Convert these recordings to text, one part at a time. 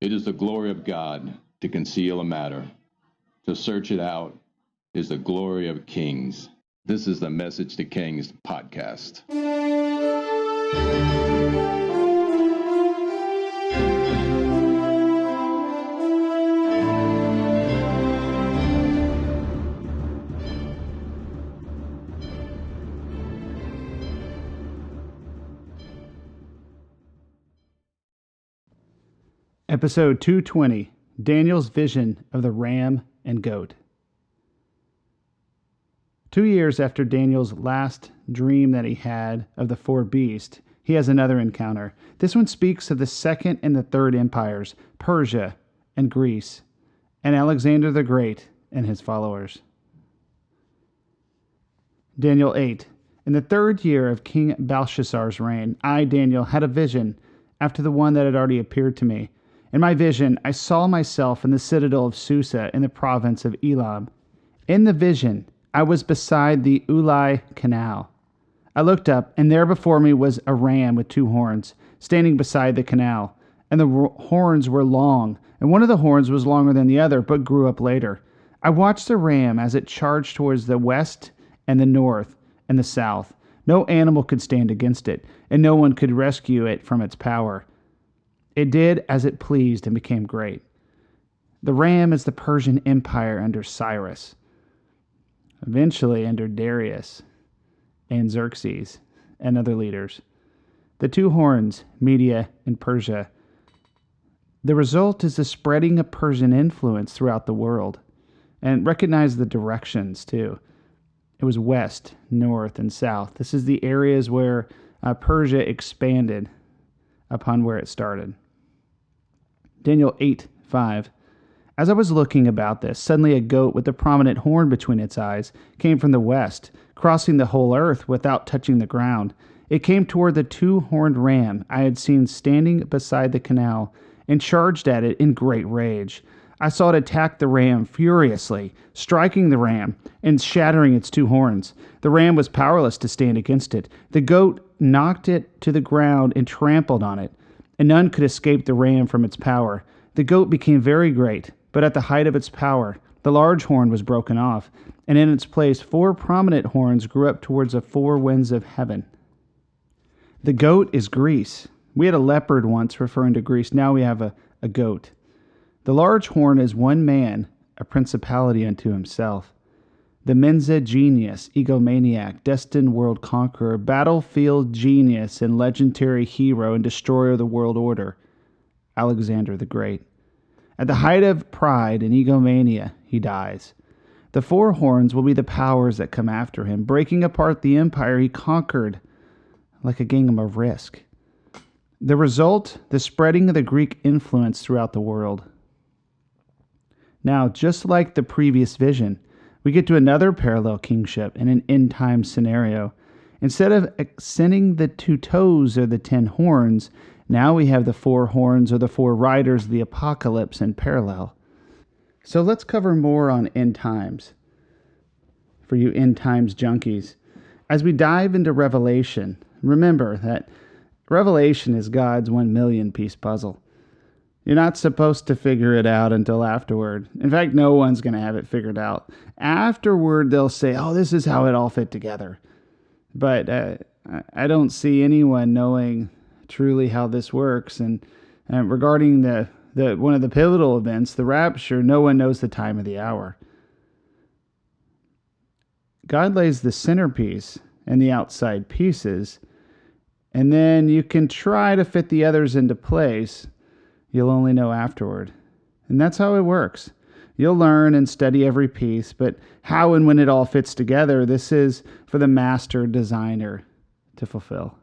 It is the glory of God to conceal a matter. To search it out is the glory of kings. This is the Message to Kings podcast. Episode 220, Daniel's Vision of the Ram and Goat. 2 years after Daniel's last dream that he had of the four beasts, he has another encounter. This one speaks of the second and the third empires, Persia and Greece, and Alexander the Great and his followers. Daniel 8. In the 3rd year of King Belshazzar's reign, I, Daniel, had a vision after the one that had already appeared to me. In my vision, I saw myself in the citadel of Susa in the province of Elam. In the vision, I was beside the Ulai Canal. I looked up, and there before me was a ram with 2 horns, standing beside the canal. And the horns were long, and one of the horns was longer than the other, but grew up later. I watched the ram as it charged towards the west and the north and the south. No animal could stand against it, and no one could rescue it from its power. It did as it pleased and became great. The ram is the Persian Empire under Cyrus, eventually under Darius and Xerxes and other leaders. The 2 horns, Media and Persia. The result is the spreading of Persian influence throughout the world. And recognize the directions too. It was west, north, and south. This is the areas where Persia expanded upon where it started. Daniel 8:5. As I was looking about this, suddenly a goat with a prominent horn between its eyes came from the west, crossing the whole earth without touching the ground. It came toward the 2-horned ram I had seen standing beside the canal and charged at it in great rage. I saw it attack the ram furiously, striking the ram and shattering its 2 horns. The ram was powerless to stand against it. The goat knocked it to the ground and trampled on it, and none could escape the ram from its power. The goat became very great, but at the height of its power, the large horn was broken off, and in its place 4 prominent horns grew up towards the 4 winds of heaven. The goat is Greece. We had a leopard once referring to Greece. Now we have a goat. The large horn is one man, a principality unto himself. The Mensa genius, egomaniac, destined world conqueror, battlefield genius, and legendary hero and destroyer of the world order, Alexander the Great. At the height of pride and egomania, he dies. The 4 horns will be the powers that come after him, breaking apart the empire he conquered like a game of Risk. The result, the spreading of the Greek influence throughout the world. Now, just like the previous vision, we get to another parallel kingship in an end-time scenario. Instead of sending the 2 toes or the 10 horns, now we have the 4 horns or the 4 riders of the apocalypse in parallel. So let's cover more on end times for you end times junkies. As we dive into Revelation, remember that Revelation is God's 1 million piece puzzle. You're not supposed to figure it out until afterward. In fact, no one's going to have it figured out. Afterward, they'll say, oh, this is how it all fit together. But I don't see anyone knowing truly how this works. And regarding the one of the pivotal events, the rapture, no one knows the time of the hour. God lays the centerpiece and the outside pieces, and then you can try to fit the others into place. You'll only know afterward. And that's how it works. You'll learn and study every piece, but how and when it all fits together, this is for the master designer to fulfill.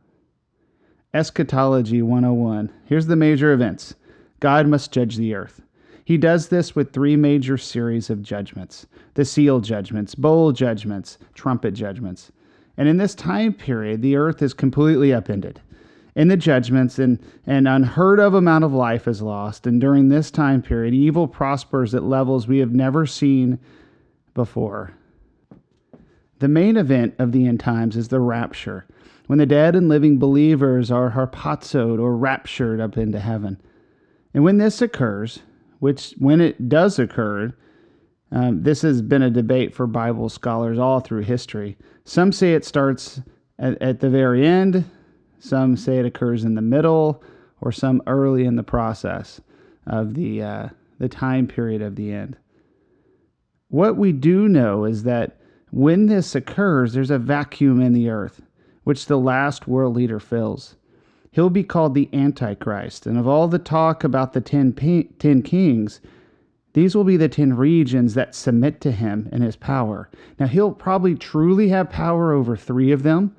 Eschatology 101. Here's the major events. God must judge the earth. He does this with 3 major series of judgments. The seal judgments, bowl judgments, trumpet judgments. And in this time period, the earth is completely upended. In the judgments, an unheard of amount of life is lost, and during this time period, evil prospers at levels we have never seen before. The main event of the end times is the rapture, when the dead and living believers are harpazoed or raptured up into heaven. And when this occurs, when it does occur, this has been a debate for Bible scholars all through history. Some say it starts at the very end. Some say it occurs in the middle, or some early in the process of the time period of the end. What we do know is that when this occurs, there's a vacuum in the earth, which the last world leader fills. He'll be called the Antichrist. And of all the talk about the 10 kings, these will be the 10 regions that submit to him and his power. Now, he'll probably truly have power over 3 of them,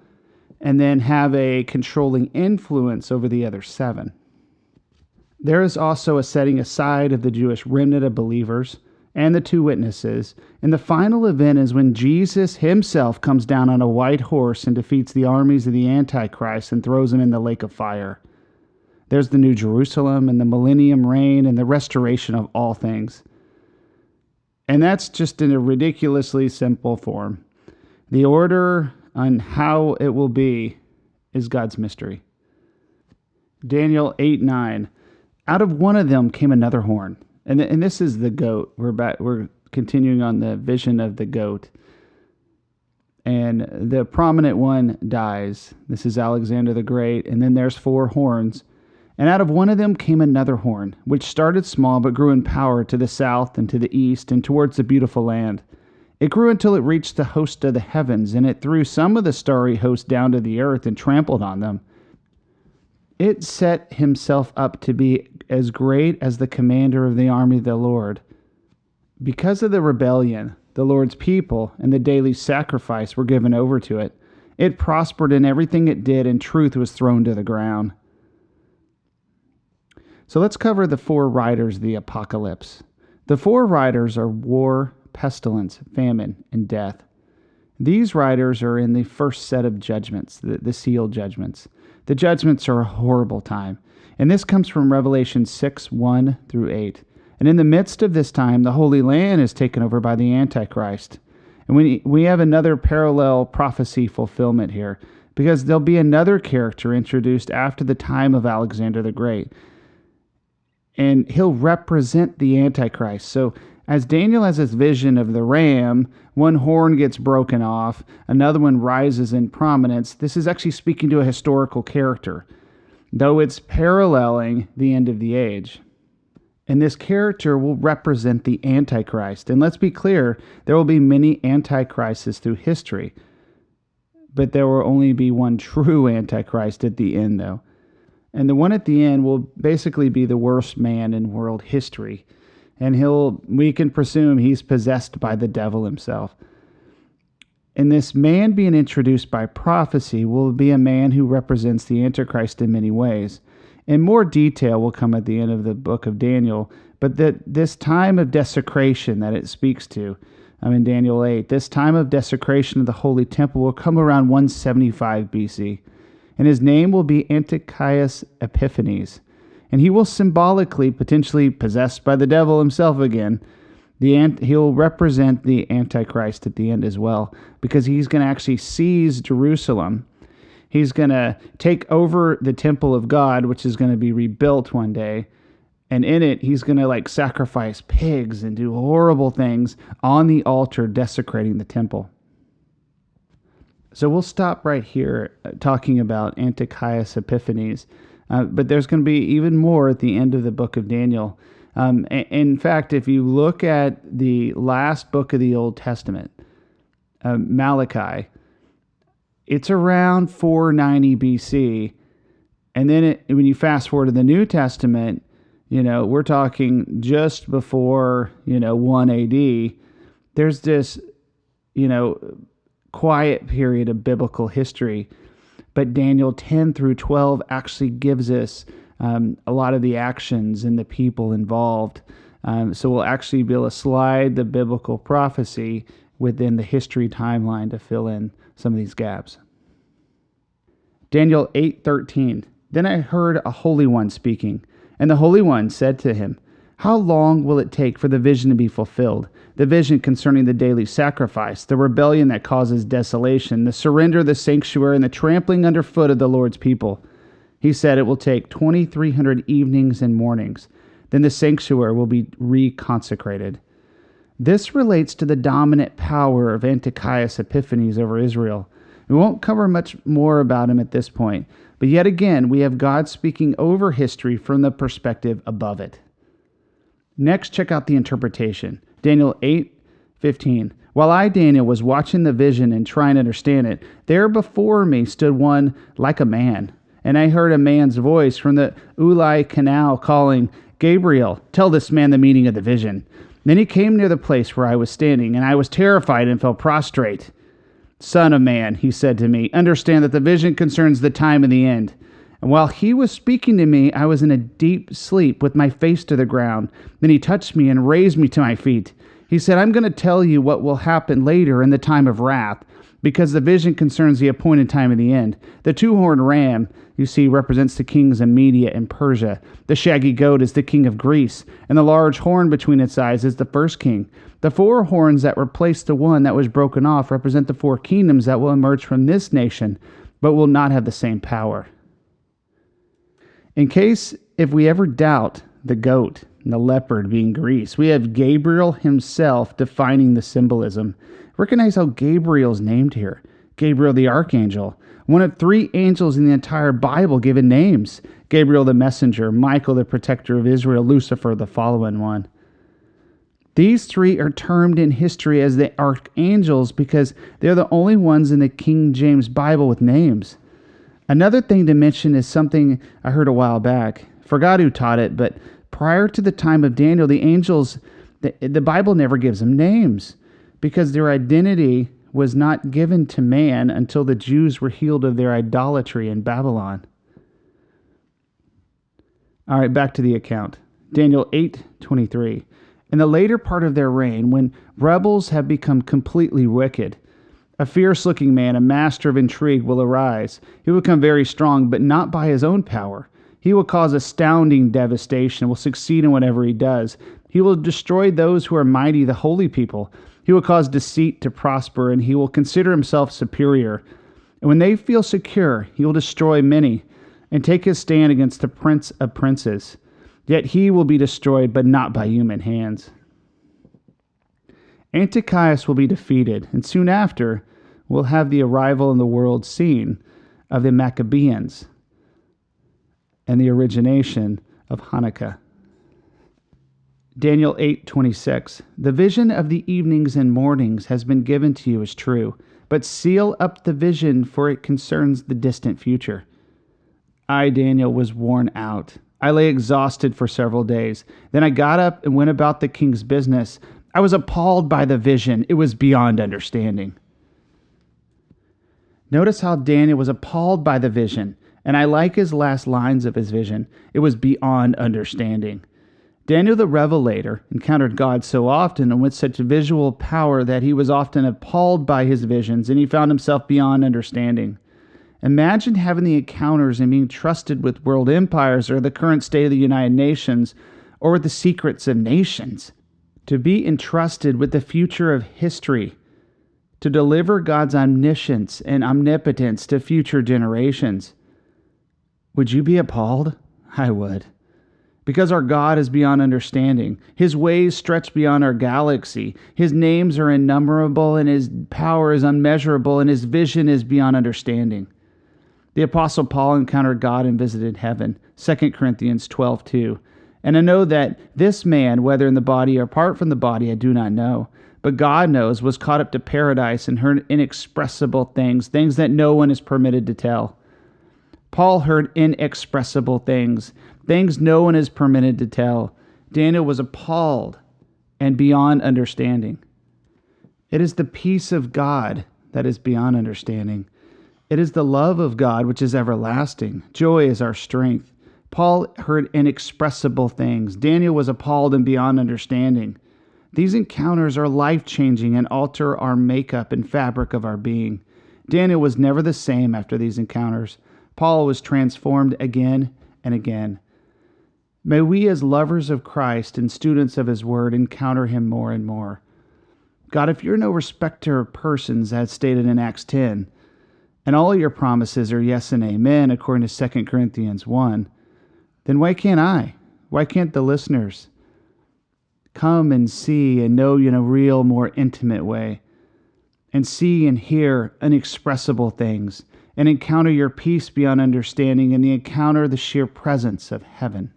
and then have a controlling influence over the other 7. There is also a setting aside of the Jewish remnant of believers and the 2 witnesses, and the final event is when Jesus himself comes down on a white horse and defeats the armies of the Antichrist and throws them in the lake of fire. There's the New Jerusalem and the millennium reign and the restoration of all things. And that's just in a ridiculously simple form. The order on how it will be is God's mystery. Daniel 8:9. Out of one of them came another horn. And this is the goat. We're continuing on the vision of the goat. And the prominent one dies. This is Alexander the Great. And then there's 4 horns. And out of one of them came another horn, which started small but grew in power to the south and to the east and towards the beautiful land. It grew until it reached the host of the heavens, and it threw some of the starry host down to the earth and trampled on them. It set himself up to be as great as the commander of the army of the Lord. Because of the rebellion, the Lord's people and the daily sacrifice were given over to it. It prospered in everything it did, and truth was thrown to the ground. So let's cover the 4 riders of the apocalypse. The 4 riders are war, pestilence, famine, and death. These riders are in the first set of judgments, the sealed judgments. The judgments are a horrible time. And this comes from Revelation 6:1 through 8. And in the midst of this time, the Holy Land is taken over by the Antichrist. And we have another parallel prophecy fulfillment here, because there'll be another character introduced after the time of Alexander the Great. And he'll represent the Antichrist. So as Daniel has this vision of the ram, one horn gets broken off, another one rises in prominence. This is actually speaking to a historical character, though it's paralleling the end of the age. And this character will represent the Antichrist. And let's be clear, there will be many Antichrists through history, but there will only be one true Antichrist at the end, though. And the one at the end will basically be the worst man in world history. And we can presume he's possessed by the devil himself. And this man being introduced by prophecy will be a man who represents the Antichrist in many ways. And more detail will come at the end of the book of Daniel, but this time of desecration that it speaks to, in Daniel 8, this time of desecration of the Holy Temple will come around 175 BC. And his name will be Antiochus Epiphanes. And he will symbolically, potentially possessed by the devil himself again, he'll represent the Antichrist at the end as well, because he's going to actually seize Jerusalem. He's going to take over the temple of God, which is going to be rebuilt one day. And in it, he's going to sacrifice pigs and do horrible things on the altar, desecrating the temple. So we'll stop right here talking about Antiochus Epiphanes. But there's going to be even more at the end of the book of Daniel. In fact, if you look at the last book of the Old Testament, Malachi, it's around 490 BC. And then when you fast forward to the New Testament, we're talking just before, 1 AD. There's this, quiet period of biblical history. But Daniel 10 through 12 actually gives us a lot of the actions and the people involved. So we'll actually be able to slide the biblical prophecy within the history timeline to fill in some of these gaps. Daniel 8:13. Then I heard a Holy One speaking, and the Holy One said to him, "How long will it take for the vision to be fulfilled? The vision concerning the daily sacrifice, the rebellion that causes desolation, the surrender of the sanctuary, and the trampling underfoot of the Lord's people." He said it will take 2,300 evenings and mornings. Then the sanctuary will be reconsecrated. This relates to the dominant power of Antiochus Epiphanes over Israel. We won't cover much more about him at this point, but yet again, we have God speaking over history from the perspective above it. Next, check out the interpretation. Daniel 8:15. While I, Daniel, was watching the vision and trying to understand it, there before me stood one like a man, and I heard a man's voice from the Ulai canal calling, Gabriel, tell this man the meaning of the vision. Then he came near the place where I was standing, and I was terrified and fell prostrate. Son of man, he said to me, understand that the vision concerns the time and the end. And while he was speaking to me, I was in a deep sleep with my face to the ground. Then he touched me and raised me to my feet. He said, I'm going to tell you what will happen later in the time of wrath, because the vision concerns the appointed time of the end. The two-horned ram, you see, represents the kings of Media and Persia. The shaggy goat is the king of Greece, and the large horn between its eyes is the first king. The four horns that replace the one that was broken off represent the four kingdoms that will emerge from this nation, but will not have the same power. In case if we ever doubt the goat and the leopard being Greece, we have Gabriel himself defining the symbolism. Recognize how Gabriel's named here. Gabriel the archangel, one of three angels in the entire Bible given names. Gabriel the messenger, Michael the protector of Israel, Lucifer the fallen one. These three are termed in history as the archangels because they're the only ones in the King James Bible with names. Another thing to mention is something I heard a while back. Forgot who taught it, but prior to the time of Daniel, the angels, the Bible never gives them names because their identity was not given to man until the Jews were healed of their idolatry in Babylon. All right, back to the account. Daniel 8:23. In the later part of their reign, when rebels have become completely wicked, a fierce-looking man, a master of intrigue, will arise. He will become very strong, but not by his own power. He will cause astounding devastation, will succeed in whatever he does. He will destroy those who are mighty, the holy people. He will cause deceit to prosper, and he will consider himself superior. And when they feel secure, he will destroy many and take his stand against the prince of princes. Yet he will be destroyed, but not by human hands. Antiochus will be defeated, and soon after, we'll have the arrival in the world scene of the Maccabeans and the origination of Hanukkah. Daniel 8:26. The vision of the evenings and mornings has been given to you as true, but seal up the vision, for it concerns the distant future. I, Daniel, was worn out. I lay exhausted for several days. Then I got up and went about the king's business. I was appalled by the vision. It was beyond understanding. Notice how Daniel was appalled by the vision, and I like his last lines of his vision. It was beyond understanding. Daniel the Revelator encountered God so often and with such visual power that he was often appalled by his visions, and he found himself beyond understanding. Imagine having the encounters and being trusted with world empires or the current state of the United Nations or with the secrets of nations. To be entrusted with the future of history, to deliver God's omniscience and omnipotence to future generations. Would you be appalled? I would. Because our God is beyond understanding. His ways stretch beyond our galaxy. His names are innumerable, and his power is unmeasurable, and his vision is beyond understanding. The Apostle Paul encountered God and visited heaven, 2 Corinthians 12:2. And I know that this man, whether in the body or apart from the body, I do not know, but God knows, was caught up to paradise and heard inexpressible things, things that no one is permitted to tell. Paul heard inexpressible things, things no one is permitted to tell. Daniel was appalled and beyond understanding. It is the peace of God that is beyond understanding. It is the love of God which is everlasting. Joy is our strength. Paul heard inexpressible things. Daniel was appalled and beyond understanding. These encounters are life-changing and alter our makeup and fabric of our being. Daniel was never the same after these encounters. Paul was transformed again and again. May we, as lovers of Christ and students of his word, encounter him more and more. God, if you're no respecter of persons, as stated in Acts 10, and all your promises are yes and amen, according to 2 Corinthians 1, then why can't I? Why can't the listeners come and see and know you in a real, more intimate way, and see and hear inexpressible things, and encounter your peace beyond understanding, and encounter the sheer presence of heaven?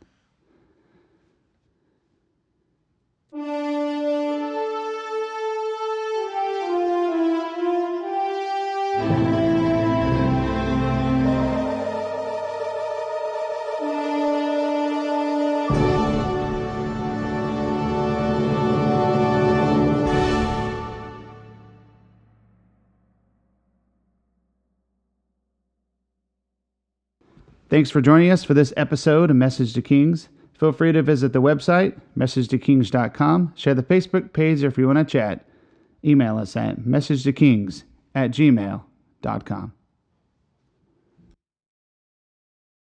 Thanks for joining us for this episode of Message to Kings. Feel free to visit the website, messagetokings.com, share the Facebook page if you want to chat. Email us at messagetokings@gmail.com.